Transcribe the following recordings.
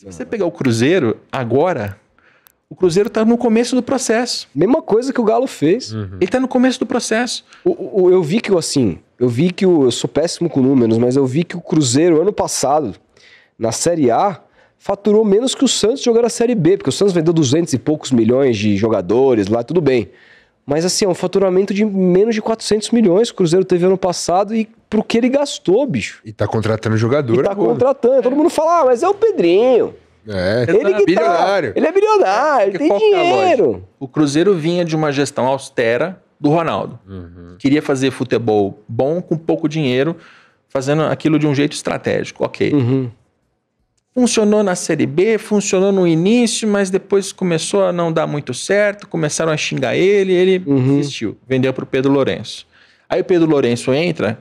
Se você pegar o Cruzeiro agora, o Cruzeiro está no começo do processo. Mesma coisa que o Galo fez. Ele está no começo do processo. Eu vi que, assim, eu sou péssimo com números, mas eu vi que o Cruzeiro, ano passado, na Série A, faturou menos que o Santos jogando a Série B, porque o Santos vendeu 200 e poucos milhões de jogadores lá, tudo bem. Mas, assim, é um faturamento de menos de 400 milhões que o Cruzeiro teve ano passado e pro que ele gastou, bicho. E tá contratando jogador. E tá contratando. Todo mundo fala, mas é o Pedrinho. Ele que bilionário. Ele é bilionário, ele tem Qual que é a dinheiro. lógica? O Cruzeiro vinha de uma gestão austera do Ronaldo. Queria fazer futebol bom com pouco dinheiro, fazendo aquilo de um jeito estratégico. Ok. Funcionou na Série B, funcionou no início, mas depois começou a não dar muito certo, começaram a xingar ele desistiu. Vendeu para o Pedro Lourenço. Aí o Pedro Lourenço entra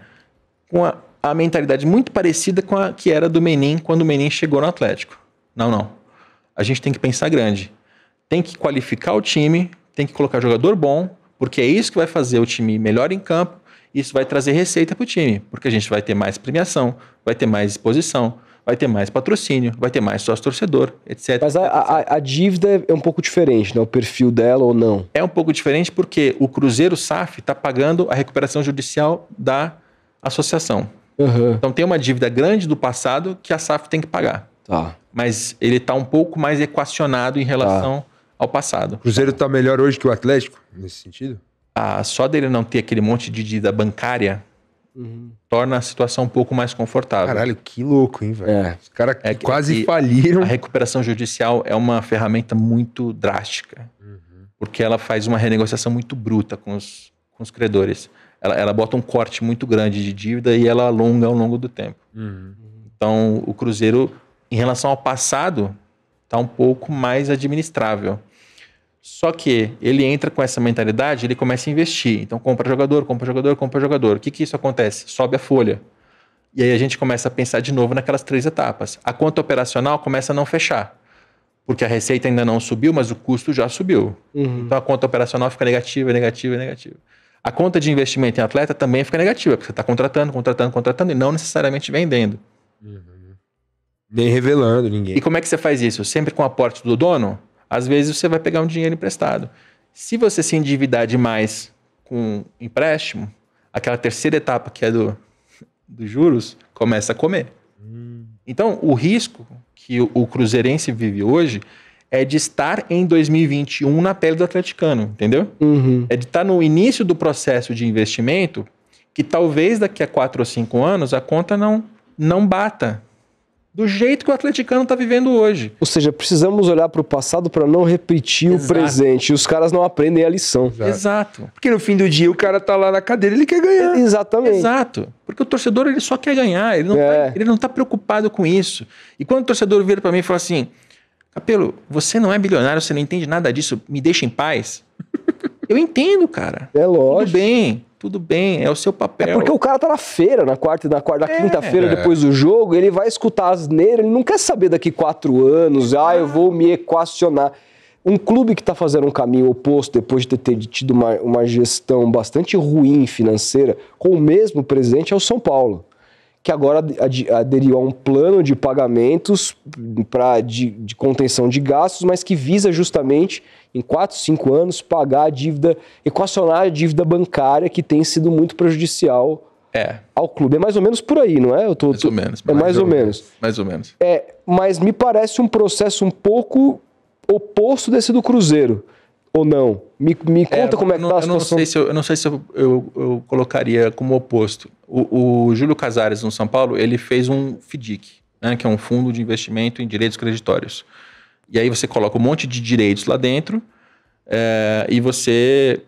com a mentalidade muito parecida com a que era do Menin quando o Menin chegou no Atlético. Não. A gente tem que pensar grande. Tem que qualificar o time, tem que colocar jogador bom, porque é isso que vai fazer o time melhor em campo, isso vai trazer receita para o time, porque a gente vai ter mais premiação, vai ter mais exposição, vai ter mais patrocínio, vai ter mais sócio-torcedor, etc. Mas a dívida é um pouco diferente, né? O perfil dela ou não? É um pouco diferente porque o Cruzeiro SAF está pagando a recuperação judicial da associação. Então tem uma dívida grande do passado que a SAF tem que pagar. Tá. Mas ele está um pouco mais equacionado em relação ao passado. O Cruzeiro tá melhor hoje que o Atlético, nesse sentido? Só dele não ter aquele monte de dívida bancária torna a situação um pouco mais confortável. Caralho, que louco, hein, velho? Os caras quase faliram. A recuperação judicial é uma ferramenta muito drástica, porque ela faz uma renegociação muito bruta com os credores. Ela bota um corte muito grande de dívida e ela alonga ao longo do tempo. Então, o Cruzeiro, em relação ao passado, está um pouco mais administrável. Só que ele entra com essa mentalidade, ele começa a investir. Então, compra jogador. O que isso acontece? Sobe a folha. E aí a gente começa a pensar de novo naquelas 3 etapas. A conta operacional começa a não fechar, porque a receita ainda não subiu, mas o custo já subiu. Então, a conta operacional fica negativa. A conta de investimento em atleta também fica negativa, porque você está contratando e não necessariamente vendendo. Nem revelando ninguém. E como é que você faz isso? Sempre com o aporte do dono? Às vezes você vai pegar um dinheiro emprestado. Se você se endividar demais com empréstimo, aquela terceira etapa que é do juros, começa a comer. Então, o risco que o cruzeirense vive hoje é de estar em 2021 na pele do atleticano, entendeu? É de estar no início do processo de investimento que talvez daqui a 4 ou 5 anos a conta não bata do jeito que o atleticano está vivendo hoje. Ou seja, precisamos olhar para o passado para não repetir o presente. E os caras não aprendem a lição. Exato. Porque no fim do dia o cara tá lá na cadeira, ele quer ganhar. Exatamente. Exato. Porque o torcedor ele só quer ganhar. Ele não tá preocupado com isso. E quando o torcedor vira para mim e fala assim: Capelo, você não é bilionário, você não entende nada disso, me deixa em paz. Eu entendo, cara. É lógico. Tudo bem, é o seu papel. É porque o cara tá na feira, na quinta-feira depois do jogo, ele vai escutar asneira, ele não quer saber daqui 4 anos, eu vou me equacionar. Um clube que tá fazendo um caminho oposto depois de ter tido uma gestão bastante ruim financeira, com o mesmo presidente, é o São Paulo, que agora aderiu a um plano de pagamentos de contenção de gastos, mas que visa justamente, em 4, 5 anos, pagar a dívida, equacionar a dívida bancária que tem sido muito prejudicial ao clube. É mais ou menos por aí, não é? Mais ou menos. Mais ou menos. Mais ou menos. Mas me parece um processo um pouco oposto desse do Cruzeiro, ou não? Me conta como é que tá a situação. Eu não sei se eu colocaria como oposto. O Júlio Casares, no São Paulo, ele fez um FDIC, né, que é um fundo de investimento em direitos creditórios. E aí você coloca um monte de direitos lá dentro e você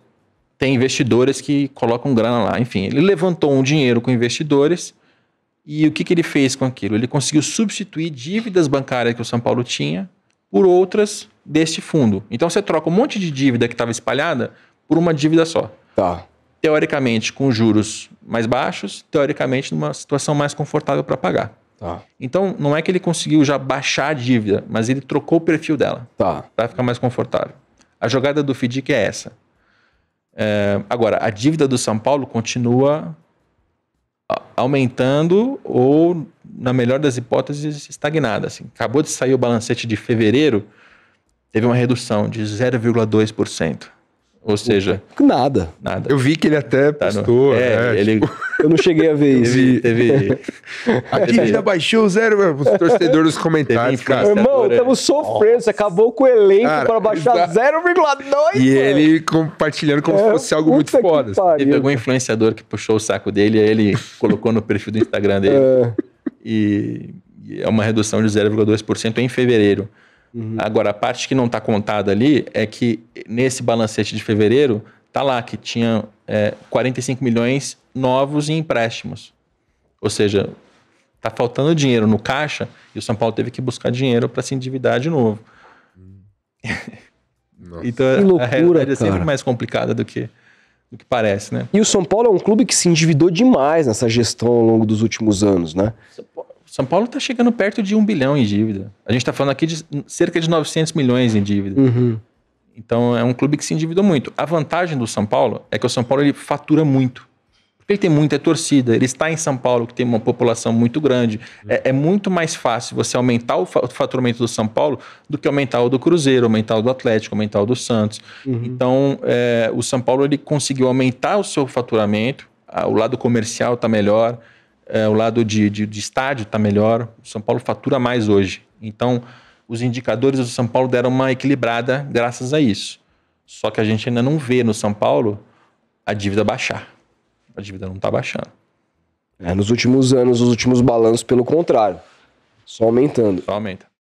tem investidores que colocam grana lá. Enfim, ele levantou um dinheiro com investidores e o que ele fez com aquilo? Ele conseguiu substituir dívidas bancárias que o São Paulo tinha por outras deste fundo. Então você troca um monte de dívida que estava espalhada por uma dívida só. Tá. Teoricamente com juros mais baixos, teoricamente numa situação mais confortável para pagar. Tá. Então não é que ele conseguiu já baixar a dívida, mas ele trocou o perfil dela para ficar mais confortável. A jogada do FDIC é essa. Agora, a dívida do São Paulo continua aumentando ou, na melhor das hipóteses, estagnada. Assim. Acabou de sair o balancete de fevereiro, teve uma redução de 0,2%. Ou seja... Nada. Eu vi que ele até postou. Eu não cheguei a ver isso. A dívida baixou zero, os torcedores dos comentários, cara. Irmão, estamos sofrendo. Você acabou com o elenco para baixar 0,2%. E ele compartilhando como se fosse algo muito foda. Teve algum influenciador que puxou o saco dele, aí ele colocou no perfil do Instagram dele. E é uma redução de 0,2% em fevereiro. Agora, a parte que não está contada ali é que nesse balancete de fevereiro, tá lá que tinha 45 milhões novos em empréstimos. Ou seja, tá faltando dinheiro no caixa e o São Paulo teve que buscar dinheiro para se endividar de novo. Então, que loucura, a realidade é sempre mais complicada do que parece, né? E o São Paulo é um clube que se endividou demais nessa gestão ao longo dos últimos anos, né? São Paulo está chegando perto de 1 bilhão em dívida. A gente está falando aqui de cerca de 900 milhões em dívida. Então, é um clube que se endividou muito. A vantagem do São Paulo é que o São Paulo ele fatura muito. Porque ele tem muita torcida. Ele está em São Paulo, que tem uma população muito grande. É muito mais fácil você aumentar o faturamento do São Paulo do que aumentar o do Cruzeiro, aumentar o do Atlético, aumentar o do Santos. Então, o São Paulo ele conseguiu aumentar o seu faturamento. O lado comercial está melhor. O lado de estádio está melhor. O São Paulo fatura mais hoje. Então, os indicadores do São Paulo deram uma equilibrada graças a isso. Só que a gente ainda não vê no São Paulo a dívida baixar. A dívida não está baixando. Nos últimos anos, os últimos balanços, pelo contrário. Só aumentando. Só aumenta.